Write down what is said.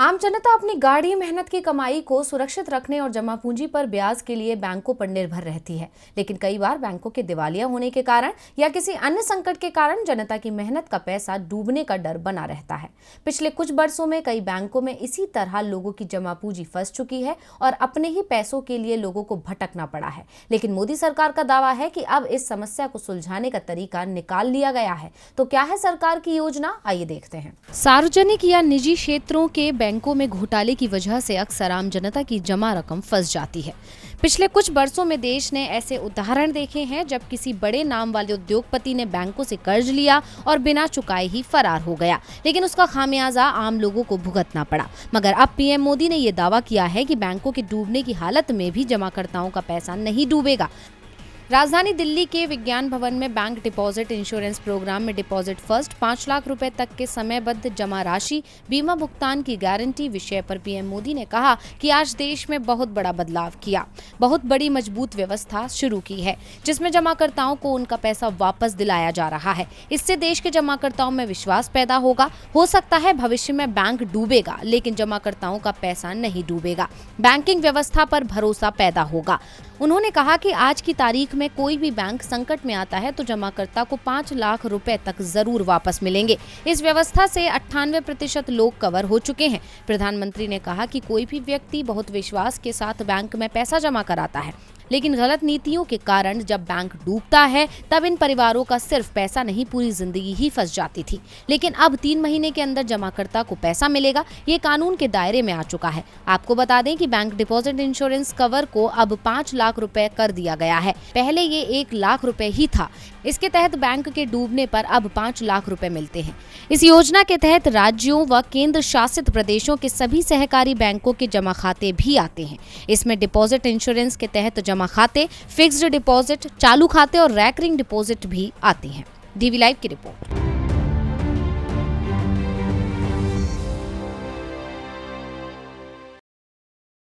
आम जनता अपनी गाढ़ी मेहनत की कमाई को सुरक्षित रखने और जमा पूंजी पर ब्याज के लिए बैंकों पर निर्भर रहती है, लेकिन कई बार बैंकों के दिवालिया होने के कारण या किसी अन्य संकट के कारण जनता की मेहनत का पैसा डूबने का डर बना रहता है। पिछले कुछ वर्षों में कई बैंकों में इसी तरह लोगों की जमा पूंजी फंस चुकी है और अपने ही पैसों के लिए लोगों को भटकना पड़ा है। लेकिन मोदी सरकार का दावा है कि अब इस समस्या को सुलझाने का तरीका निकाल लिया गया है। तो क्या है सरकार की योजना, आइए देखते हैं। सार्वजनिक या निजी क्षेत्रों के बैंकों में घोटाले की वजह से अक्सर आम जनता की जमा रकम फंस जाती है। पिछले कुछ वर्षों में देश ने ऐसे उदाहरण देखे हैं जब किसी बड़े नाम वाले उद्योगपति ने बैंकों से कर्ज लिया और बिना चुकाए ही फरार हो गया, लेकिन उसका खामियाजा आम लोगों को भुगतना पड़ा। मगर अब पीएम मोदी ने ये दावा किया है कि बैंकों के डूबने की हालत में भी जमाकर्ताओं का पैसा नहीं डूबेगा। राजधानी दिल्ली के विज्ञान भवन में बैंक डिपॉजिट इंश्योरेंस प्रोग्राम में डिपॉजिट फर्स्ट 5 लाख रुपए तक के समयबद्ध जमा राशि बीमा भुगतान की गारंटी विषय पर पीएम मोदी ने कहा कि आज देश में बहुत बड़ा बदलाव किया, बहुत बड़ी मजबूत व्यवस्था शुरू की है जिसमें जमाकर्ताओं को उनका पैसा वापस दिलाया जा रहा है। इससे देश के जमाकर्ताओं में विश्वास पैदा होगा। हो सकता है भविष्य में बैंक डूबेगा, लेकिन जमाकर्ताओं का पैसा नहीं डूबेगा। बैंकिंग व्यवस्था पर भरोसा पैदा होगा। उन्होंने कहा कि आज की तारीख में कोई भी बैंक संकट में आता है तो जमाकर्ता को 5 लाख रुपए तक जरूर वापस मिलेंगे। इस व्यवस्था से 98% लोग कवर हो चुके हैं। प्रधानमंत्री ने कहा कि कोई भी व्यक्ति बहुत विश्वास के साथ बैंक में पैसा जमा कराता है, लेकिन गलत नीतियों के कारण जब बैंक डूबता है तब इन परिवारों का सिर्फ पैसा नहीं, पूरी जिंदगी ही फंस जाती थी। लेकिन अब 3 महीने के अंदर जमाकर्ता को पैसा मिलेगा, ये कानून के दायरे में आ चुका है। आपको बता दें कि बैंक डिपॉजिट इंश्योरेंस कवर को अब 5 लाख रुपए कर दिया गया है। पहले ये 1 लाख रुपए ही था। इसके तहत बैंक के डूबने पर अब 5 लाख रुपए मिलते हैं। इस योजना के तहत राज्यों व केंद्र शासित प्रदेशों के सभी सहकारी बैंकों के जमा खाते भी आते हैं। इसमें डिपॉजिट इंश्योरेंस के तहत जमा खाते, फिक्स्ड डिपॉजिट, चालू खाते और रैकरिंग डिपॉजिट भी आते हैं। डीवी लाइव की रिपोर्ट।